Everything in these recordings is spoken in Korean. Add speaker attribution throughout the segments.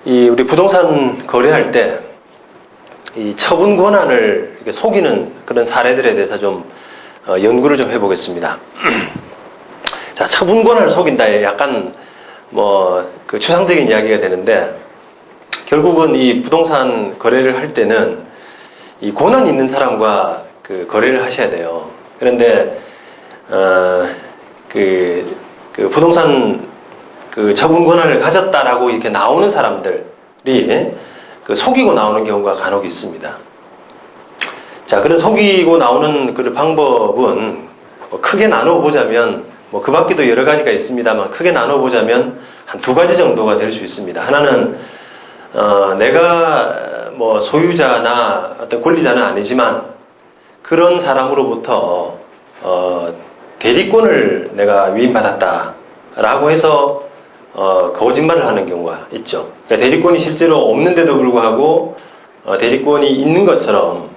Speaker 1: 우리 부동산 거래할 때 이 처분 권한을 이렇게 속이는 그런 사례들에 대해서 좀 연구를 좀 해보겠습니다. 자, 처분 권한을 속인다에 약간 그 추상적인 이야기가 되는데, 결국은 이 부동산 거래를 할 때는 이 권한 있는 사람과 그 거래를 하셔야 돼요. 그런데 그 부동산 그 처분 권한을 가졌다라고 이렇게 나오는 사람들이 그 속이고 나오는 경우가 간혹 있습니다. 자, 그런 속이고 나오는 그 방법은 크게 나누어 보자면 그 밖에도 여러 가지가 있습니다만, 크게 나누어 보자면 한 두 가지 정도가 될 수 있습니다. 하나는 내가 소유자나 어떤 권리자는 아니지만 그런 사람으로부터 대리권을 내가 위임받았다라고 해서 거짓말을 하는 경우가 있죠. 그러니까 대리권이 실제로 없는데도 불구하고 대리권이 있는 것처럼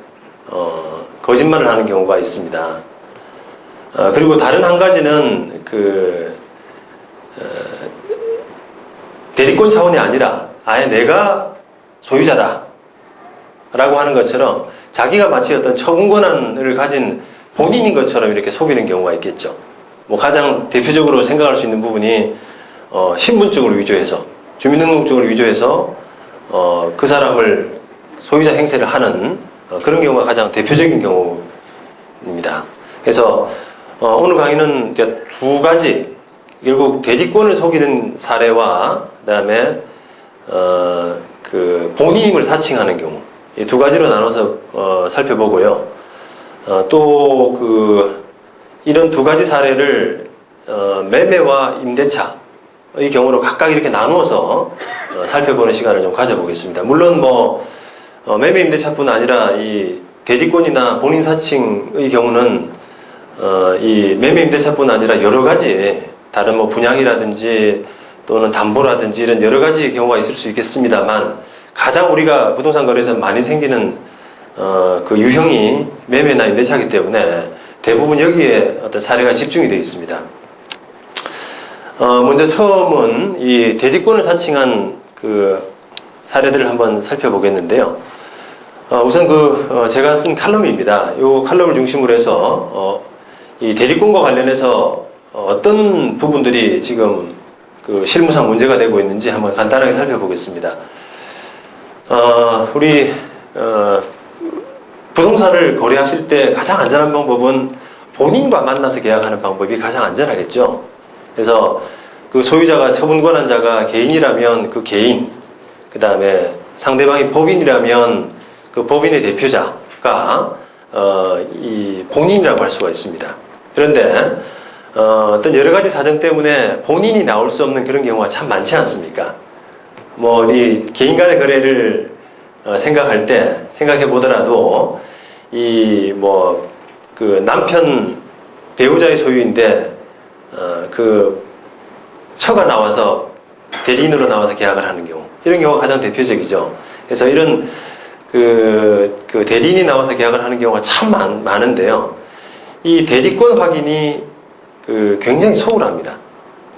Speaker 1: 거짓말을 하는 경우가 있습니다. 그리고 다른 한 가지는 대리권 차원이 아니라 아예 내가 소유자다 라고 하는 것처럼 자기가 마치 어떤 처분 권한을 가진 본인인 것처럼 이렇게 속이는 경우가 있겠죠. 가장 대표적으로 생각할 수 있는 부분이 신분증을 위조해서, 주민등록증을 위조해서 그 사람을 소유자 행세를 하는 그런 경우가 가장 대표적인 경우입니다. 그래서 오늘 강의는 이제 두 가지, 결국 대리권을 속이는 사례와 그다음에 그 본인임을 사칭하는 경우, 이 두 가지로 나눠서 살펴보고요. 또 이런 두 가지 사례를 매매와 임대차 이 경우로 각각 이렇게 나누어서 살펴보는 시간을 좀 가져보겠습니다. 물론 매매 임대차뿐 아니라 이 대리권이나 본인 사칭의 경우는 이 매매 임대차뿐 아니라 여러 가지 다른 분양이라든지 또는 담보라든지 이런 여러 가지 경우가 있을 수 있겠습니다만, 가장 우리가 부동산 거래에서 많이 생기는 그 유형이 매매나 임대차이기 때문에 대부분 여기에 어떤 사례가 집중이 되어 있습니다. 먼저 처음은 이 대리권을 사칭한 그 사례들을 한번 살펴보겠는데요. 우선 제가 쓴 칼럼입니다. 이 칼럼을 중심으로 해서 이 대리권과 관련해서 어떤 부분들이 지금 그 실무상 문제가 되고 있는지 한번 간단하게 살펴보겠습니다. 우리 부동산을 거래하실 때 가장 안전한 방법은 본인과 만나서 계약하는 방법이 가장 안전하겠죠. 그래서 그 소유자가 처분 권한자가 개인이라면 그 개인, 그 다음에 상대방이 법인이라면 그 법인의 대표자가 이 본인이라고 할 수가 있습니다. 그런데 어떤 여러 가지 사정 때문에 본인이 나올 수 없는 그런 경우가 참 많지 않습니까? 이 개인 간의 거래를 생각할 때 생각해 보더라도 그 남편 배우자의 소유인데 그 처가 나와서 대리인으로 나와서 계약을 하는 경우, 이런 경우가 가장 대표적이죠. 그래서 이런 그 대리인이 나와서 계약을 하는 경우가 참 많은데요. 이 대리권 확인이 굉장히 소홀합니다.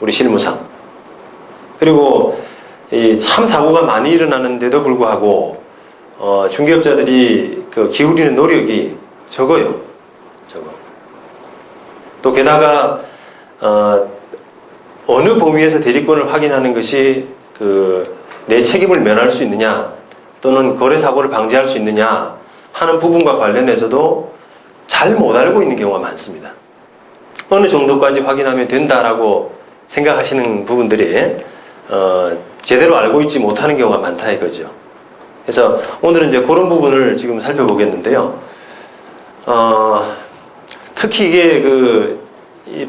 Speaker 1: 우리 실무상. 그리고 참 사고가 많이 일어나는데도 불구하고 중개업자들이 기울이는 노력이 적어요. 또 게다가 어느 범위에서 대리권을 확인하는 것이 내 책임을 면할 수 있느냐, 또는 거래 사고를 방지할 수 있느냐 하는 부분과 관련해서도 잘 못 알고 있는 경우가 많습니다. 어느 정도까지 확인하면 된다라고 생각하시는 부분들이 제대로 알고 있지 못하는 경우가 많다 이거죠. 그래서 오늘은 이제 그런 부분을 지금 살펴보겠는데요. 특히 이게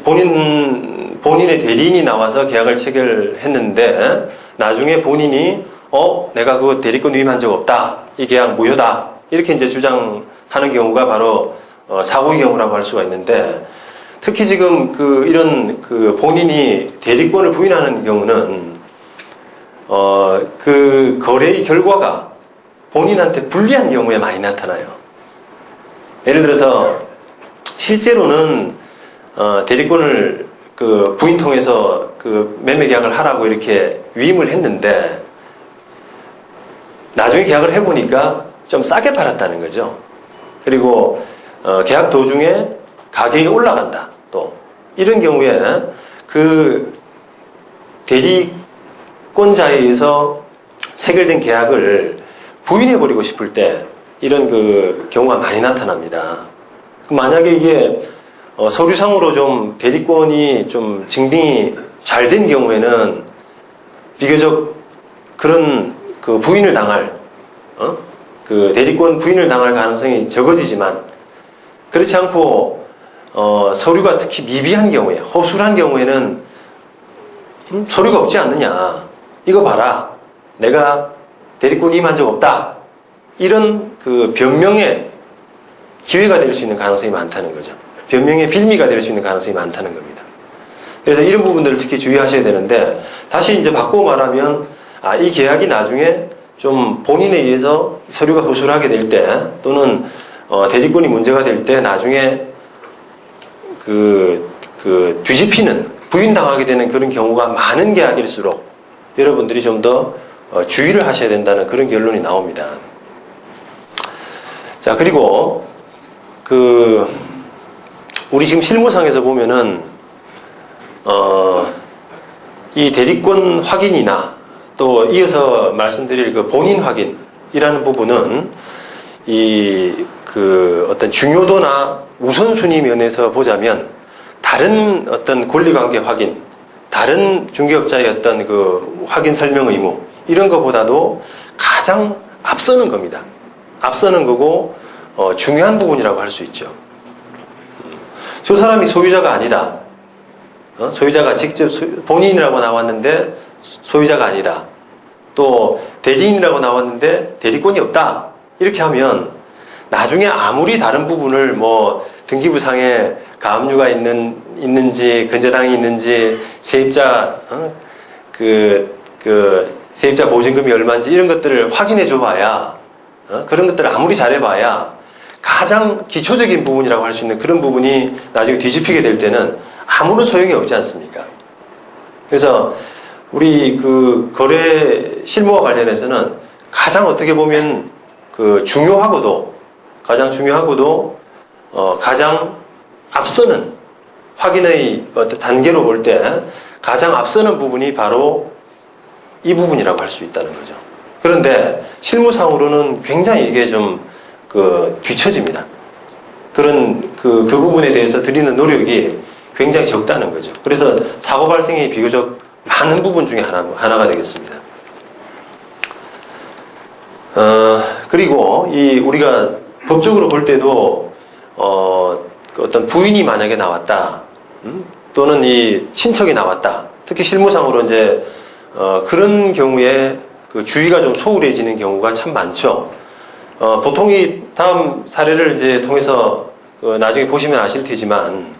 Speaker 1: 본인의 대리인이 나와서 계약을 체결했는데 나중에 본인이 내가 그 대리권 위임한 적 없다, 이 계약 무효다, 이렇게 이제 주장하는 경우가 바로 사고의 경우라고 할 수가 있는데, 특히 지금 이런 본인이 대리권을 부인하는 경우는 그 거래의 결과가 본인한테 불리한 경우에 많이 나타나요. 예를 들어서 실제로는 대리권을 부인 통해서 매매 계약을 하라고 이렇게 위임을 했는데 나중에 계약을 해보니까 좀 싸게 팔았다는 거죠. 그리고 계약 도중에 가격이 올라간다. 또 이런 경우에 그 대리권자에 의해서 체결된 계약을 부인해버리고 싶을 때 이런 그 경우가 많이 나타납니다. 만약에 이게 서류상으로 좀 대리권이 좀 증빙이 잘 된 경우에는 비교적 그런 그 부인을 당할 그 대리권 부인을 당할 가능성이 적어지지만, 그렇지 않고 서류가 특히 미비한 경우에, 허술한 경우에는 서류가 없지 않느냐, 이거 봐라, 내가 대리권이 임한 적 없다, 이런 그 변명의 기회가 될 수 있는 가능성이 많다는 거죠. 변명의 빌미가 될 수 있는 가능성이 많다는 겁니다. 그래서 이런 부분들을 특히 주의하셔야 되는데, 다시 이제 바꾸고 말하면, 이 계약이 나중에 좀 본인에 의해서 서류가 허술하게 될 때, 또는 대리권이 문제가 될 때 나중에 뒤집히는, 부인당하게 되는 그런 경우가 많은 계약일수록 여러분들이 좀 더 주의를 하셔야 된다는 그런 결론이 나옵니다. 자, 그리고 우리 지금 실무상에서 보면은 이 대리권 확인이나 또 이어서 말씀드릴 그 본인 확인이라는 부분은 어떤 중요도나 우선순위 면에서 보자면 다른 어떤 권리관계 확인, 다른 중개업자의 어떤 그 확인 설명 의무, 이런 것보다도 가장 앞서는 겁니다. 앞서는 거고, 중요한 부분이라고 할 수 있죠. 저 사람이 소유자가 아니다. 소유자가 직접 본인이라고 나왔는데 소유자가 아니다. 또 대리인이라고 나왔는데 대리권이 없다. 이렇게 하면 나중에 아무리 다른 부분을 뭐 등기부상에 가압류가 있는지 근저당이 있는지 세입자 세입자 보증금이 얼마인지 이런 것들을 확인해 줘봐야, 그런 것들을 아무리 잘해봐야 가장 기초적인 부분이라고 할 수 있는 그런 부분이 나중에 뒤집히게 될 때는 아무런 소용이 없지 않습니까? 그래서 우리 그 거래 실무와 관련해서는 가장 어떻게 보면 가장 중요하고도 가장 앞서는 확인의 어떤 단계로 볼 때 가장 앞서는 부분이 바로 이 부분이라고 할 수 있다는 거죠. 그런데 실무상으로는 굉장히 이게 좀 뒤처집니다. 그 부분에 대해서 드리는 노력이 굉장히 적다는 거죠. 그래서 사고 발생이 비교적 많은 부분 중에 하나가 되겠습니다. 그리고 우리가 법적으로 볼 때도 어떤 부인이 만약에 나왔다, 또는 이 친척이 나왔다, 특히 실무상으로 이제 그런 경우에 그 주의가 좀 소홀해지는 경우가 참 많죠. 보통 이 다음 사례를 이제 통해서 나중에 보시면 아실 테지만,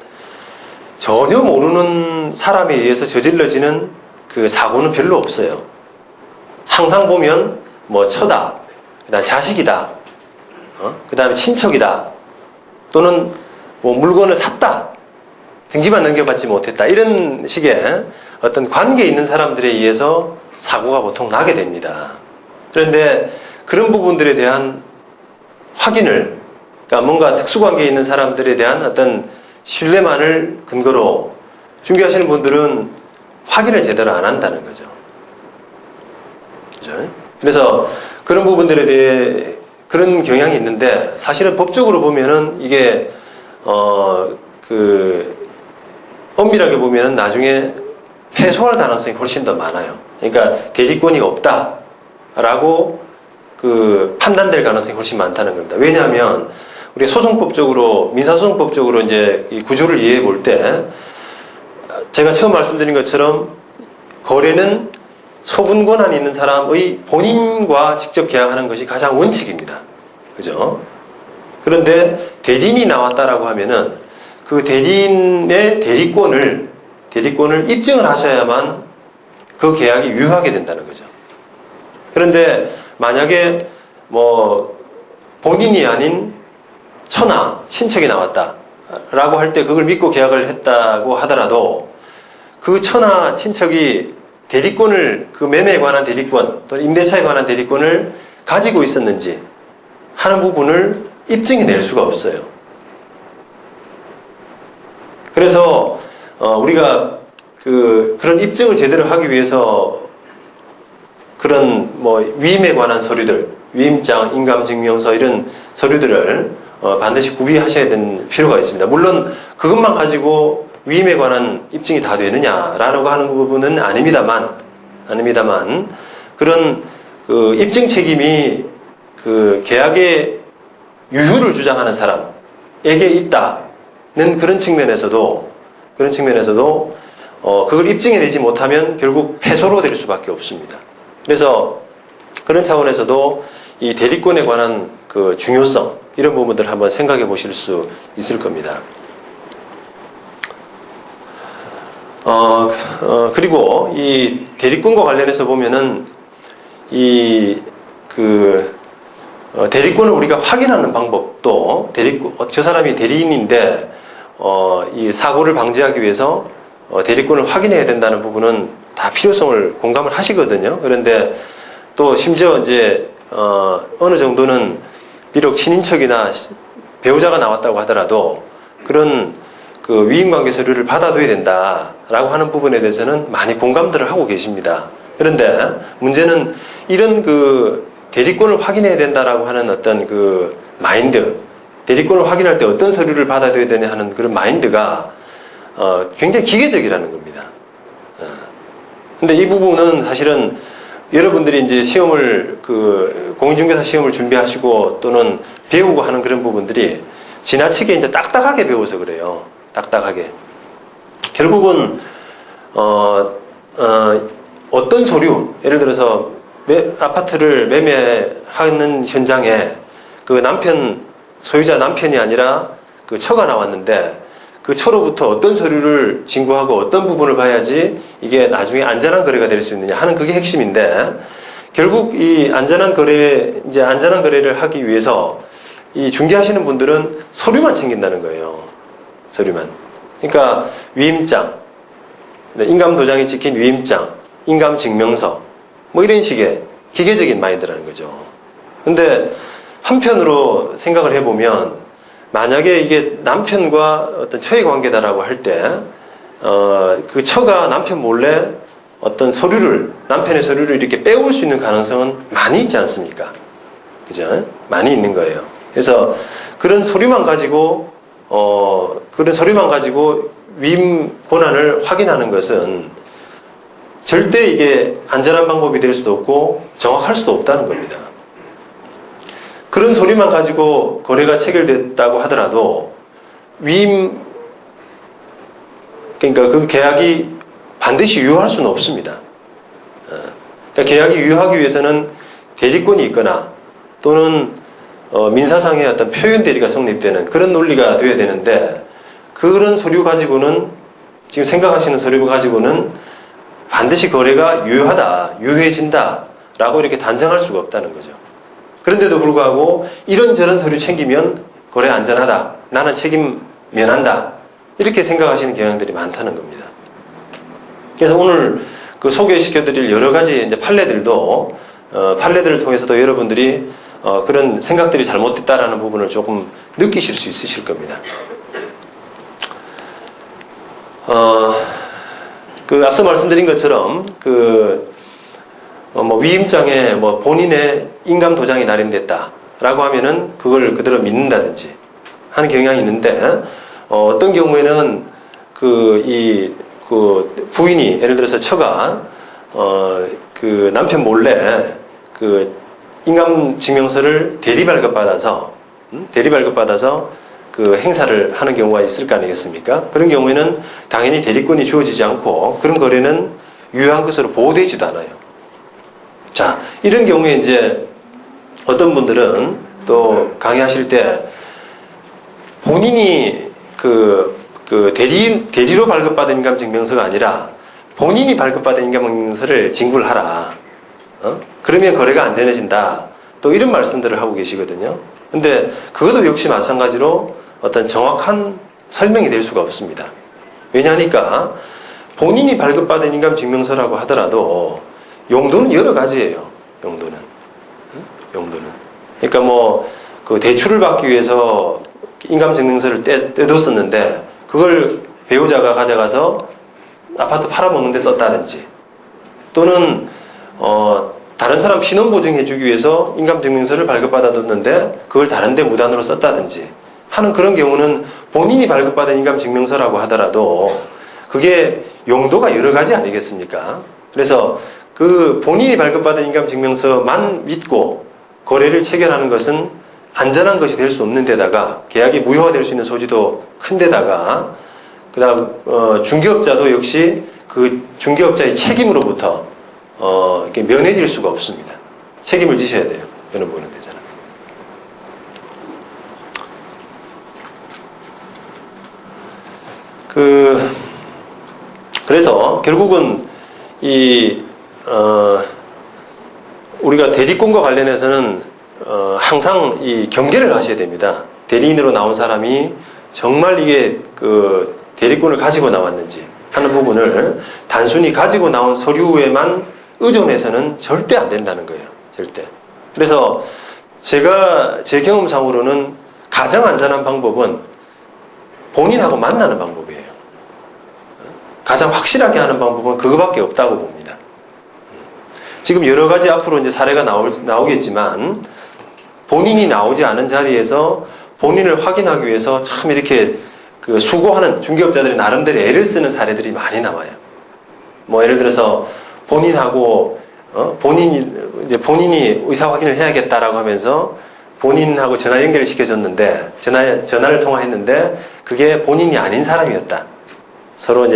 Speaker 1: 전혀 모르는 사람에 의해서 저질러지는 그 사고는 별로 없어요. 항상 보면 뭐 처다, 그다음 자식이다, 그다음에 친척이다, 또는 뭐 물건을 샀다, 등기만 넘겨받지 못했다, 이런 식의 어떤 관계에 있는 사람들에 의해서 사고가 보통 나게 됩니다. 그런데 그런 부분들에 대한 확인을, 그러니까 뭔가 특수관계에 있는 사람들에 대한 어떤 신뢰만을 근거로 중개하시는 분들은 확인을 제대로 안 한다는 거죠. 그죠? 그래서 그런 부분들에 대해 그런 경향이 있는데, 사실은 법적으로 보면은 이게 엄밀하게 보면은 나중에 패소할 가능성이 훨씬 더 많아요. 그러니까 대리권이 없다라고 판단될 가능성이 훨씬 많다는 겁니다. 왜냐하면 우리 소송법적으로, 민사소송법적으로 이제 이 구조를 이해해 볼 때, 제가 처음 말씀드린 것처럼 거래는 처분 권한이 있는 사람의 본인과 직접 계약하는 것이 가장 원칙입니다. 그죠? 그런데 대리인이 나왔다라고 하면은 그 대리인의 대리권을 입증을 하셔야만 그 계약이 유효하게 된다는 거죠. 그런데 만약에 뭐 본인이 아닌 처나 친척이 나왔다라고 할 때 그걸 믿고 계약을 했다고 하더라도 그 처나 친척이 대리권을, 그 매매에 관한 대리권 또는 임대차에 관한 대리권을 가지고 있었는지 하는 부분을 입증해낼 수가 없어요. 그래서 우리가 그런 입증을 제대로 하기 위해서 그런 뭐 위임에 관한 서류들, 위임장, 인감증명서 이런 서류들을 반드시 구비하셔야 되는 필요가 있습니다. 물론 그것만 가지고 위임에 관한 입증이 다 되느냐라고 하는 부분은 아닙니다만 그런 그 입증 책임이 그 계약의 유효를 주장하는 사람에게 있다는 그런 측면에서도 그걸 입증해내지 못하면 결국 패소로 될 수밖에 없습니다. 그래서 그런 차원에서도 이 대리권에 관한 그 중요성 이런 부분들을 한번 생각해 보실 수 있을 겁니다. 그리고 이 대리권과 관련해서 보면은 대리권을 우리가 확인하는 방법도 저 사람이 대리인인데 이 사고를 방지하기 위해서 대리권을 확인해야 된다는 부분은 다 필요성을 공감을 하시거든요. 그런데 또 심지어 이제 어느 정도는 비록 친인척이나 배우자가 나왔다고 하더라도 그런 그 위임관계 서류를 받아둬야 된다라고 하는 부분에 대해서는 많이 공감들을 하고 계십니다. 그런데 문제는 이런 그 대리권을 확인해야 된다라고 하는 어떤 그 마인드, 대리권을 확인할 때 어떤 서류를 받아둬야 되냐 하는 그런 마인드가 굉장히 기계적이라는 겁니다. 근데 이 부분은 사실은 여러분들이 이제 시험을 공인중개사 시험을 준비하시고 또는 배우고 하는 그런 부분들이 지나치게 이제 딱딱하게 배워서 그래요. 딱딱하게. 결국은 어떤 서류, 예를 들어서 아파트를 매매하는 현장에 그 소유자 남편이 아니라 그 처가 나왔는데 그 처로부터 어떤 서류를 진구하고 어떤 부분을 봐야지 이게 나중에 안전한 거래가 될 수 있느냐 하는 그게 핵심인데 결국 이 안전한 거래를 하기 위해서 이 중개하시는 분들은 서류만 챙긴다는 거예요. 서류만. 그러니까 위임장, 인감도장이 찍힌 위임장, 인감증명서 뭐 이런 식의 기계적인 마인드라는 거죠. 근데 한편으로 생각을 해보면 만약에 이게 남편과 어떤 처의 관계다라고 할 때, 그 처가 남편 몰래 어떤 남편의 서류를 이렇게 빼올 수 있는 가능성은 많이 있지 않습니까? 그죠? 많이 있는 거예요. 그래서 그런 서류만 가지고 위임 권한을 확인하는 것은 절대 이게 안전한 방법이 될 수도 없고 정확할 수도 없다는 겁니다. 그런 서류만 가지고 거래가 체결됐다고 하더라도 그러니까 그 계약이 반드시 유효할 수는 없습니다. 그러니까 계약이 유효하기 위해서는 대리권이 있거나 또는 민사상의 어떤 표현 대리가 성립되는 그런 논리가 되어야 되는데 그런 서류 가지고는 지금 생각하시는 서류 가지고는 반드시 거래가 유효해진다라고 이렇게 단정할 수가 없다는 거죠. 그런데도 불구하고 이런저런 서류 챙기면 거래 안전하다. 나는 책임 면한다. 이렇게 생각하시는 경향들이 많다는 겁니다. 그래서 오늘 그 소개시켜드릴 여러 가지 이제 판례들도 판례들을 통해서도 여러분들이 그런 생각들이 잘못됐다라는 부분을 조금 느끼실 수 있으실 겁니다. 앞서 말씀드린 것처럼 위임장에 본인의 인감 도장이 날인됐다라고 하면은 그걸 그대로 믿는다든지 하는 경향이 있는데 어떤 경우에는 부인이 예를 들어서 처가 남편 몰래 인감 증명서를 대리 발급받아서 그 행사를 하는 경우가 있을 거 아니겠습니까? 그런 경우에는 당연히 대리권이 주어지지 않고 그런 거래는 유효한 것으로 보호되지도 않아요. 자, 이런 경우에 이제 어떤 분들은 또 강의하실 때 본인이 대리로 발급받은 인감증명서가 아니라 본인이 발급받은 인감증명서를 진구를 하라. 그러면 거래가 안전해진다. 또 이런 말씀들을 하고 계시거든요. 근데 그것도 역시 마찬가지로 어떤 정확한 설명이 될 수가 없습니다. 왜냐하니까 본인이 발급받은 인감증명서라고 하더라도 용도는 여러 가지예요. 용도는. 그러니까 뭐 그 대출을 받기 위해서 인감증명서를 떼뒀었는데 그걸 배우자가 가져가서 아파트 팔아먹는 데 썼다든지, 또는 다른 사람 신원보증해주기 위해서 인감증명서를 발급받아뒀는데 그걸 다른 데 무단으로 썼다든지 하는 그런 경우는 본인이 발급받은 인감증명서라고 하더라도 그게 용도가 여러 가지 아니겠습니까? 그래서 그 본인이 발급받은 인감증명서만 믿고 거래를 체결하는 것은 안전한 것이 될 수 없는 데다가 계약이 무효화될 수 있는 소지도 큰 데다가, 그 다음 중개업자도 역시 그 중개업자의 책임으로부터 이렇게 면해질 수가 없습니다. 책임을 지셔야 돼요. 그런 부분에 대해서는. 그래서 결국은 우리가 대리권과 관련해서는 항상 이 경계를 하셔야 됩니다. 대리인으로 나온 사람이 정말 이게 그 대리권을 가지고 나왔는지 하는 부분을 단순히 가지고 나온 서류에만 의존해서는 절대 안 된다는 거예요. 절대. 그래서 제가 제 경험상으로는 가장 안전한 방법은 본인하고 만나는 방법이에요. 가장 확실하게 하는 방법은 그거밖에 없다고 봅니다. 지금 여러 가지 앞으로 이제 사례가 나오겠지만 본인이 나오지 않은 자리에서 본인을 확인하기 위해서 참 이렇게 그 수고하는 중개업자들이 나름대로 애를 쓰는 사례들이 많이 나와요. 뭐 예를 들어서 본인하고 본인이 의사 확인을 해야겠다라고 하면서 본인하고 전화 연결을 시켜줬는데 전화를 통화했는데 그게 본인이 아닌 사람이었다. 서로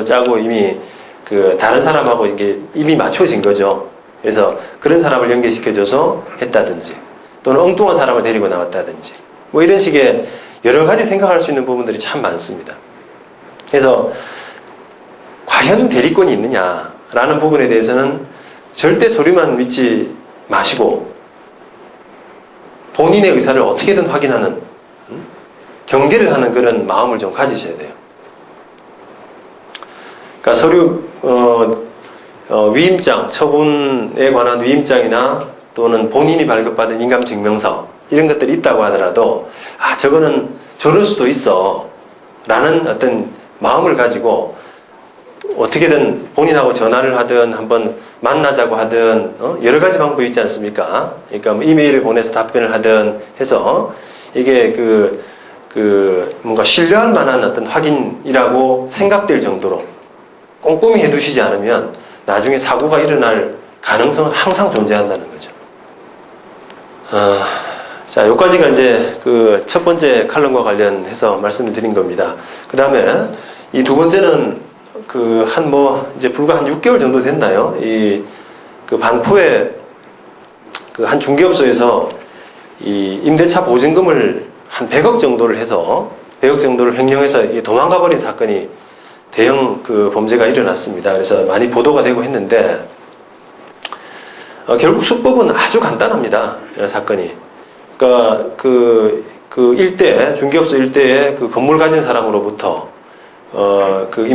Speaker 1: 짜고 이미 그 다른 사람하고 이게 입이 맞춰진 거죠. 그래서 그런 사람을 연결시켜줘서 했다든지, 또는 엉뚱한 사람을 데리고 나왔다든지, 뭐 이런 식의 여러 가지 생각할 수 있는 부분들이 참 많습니다. 그래서 과연 대리권이 있느냐라는 부분에 대해서는 절대 서류만 믿지 마시고 본인의 의사를 어떻게든 확인하는, 경계를 하는 그런 마음을 좀 가지셔야 돼요. 그러니까 서류 위임장, 처분에 관한 위임장이나 또는 본인이 발급받은 인감증명서 이런 것들이 있다고 하더라도 저거는 저럴 수도 있어 라는 어떤 마음을 가지고 어떻게든 본인하고 전화를 하든 한번 만나자고 하든 여러 가지 방법이 있지 않습니까? 그러니까 뭐 이메일을 보내서 답변을 하든 해서 이게 뭔가 신뢰할 만한 어떤 확인이라고 생각될 정도로 꼼꼼히 해두시지 않으면 나중에 사고가 일어날 가능성은 항상 존재한다는 거죠. 자, 여기까지가 이제 그 첫 번째 칼럼과 관련해서 말씀을 드린 겁니다. 그 다음에 이 두 번째는 이제 불과 한 6개월 정도 됐나요? 그 반포에 그 한 중개업소에서 이 임대차 보증금을 한 100억 정도를 해서 100억 정도를 횡령해서 도망가 버린 사건이 대형 그 범죄가 일어났습니다. 그래서 많이 보도가 되고 했는데 결국 수법은 아주 간단합니다. 사건이. 그러니까 그 일대 중개업소 일대에 그 건물 가진 사람으로부터 그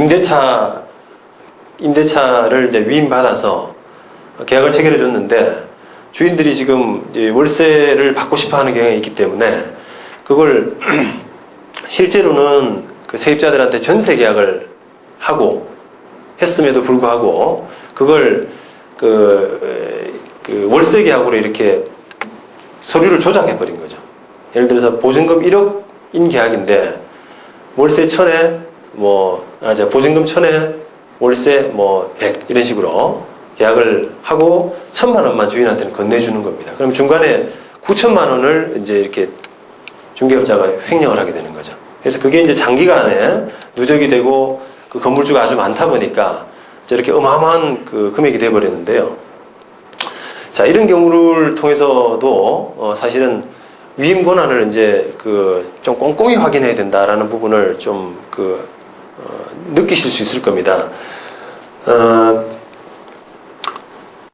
Speaker 1: 임대차를 이제 위임받아서 계약을 체결해 줬는데 주인들이 지금 이제 월세를 받고 싶어 하는 경향이 있기 때문에 그걸 실제로는 그 세입자들한테 전세 계약을 하고 했음에도 불구하고 그걸 그 월세 계약으로 이렇게 서류를 조작해 버린 거죠. 예를 들어서 보증금 1억인 계약인데 월세 1000에 보증금 1000에 월세 100 이런 식으로 계약을 하고 1000만 원만 주인한테는 건네주는 겁니다. 그럼 중간에 9천만 원을 이제 이렇게 중개업자가 횡령을 하게 되는 거죠. 그래서 그게 이제 장기간에 누적이 되고 그 건물주가 아주 많다 보니까 이렇게 어마어마한 그 금액이 돼버렸는데요. 자, 이런 경우를 통해서도 사실은 위임 권한을 이제 좀 꼼꼼히 확인해야 된다라는 부분을 좀 느끼실 수 있을 겁니다.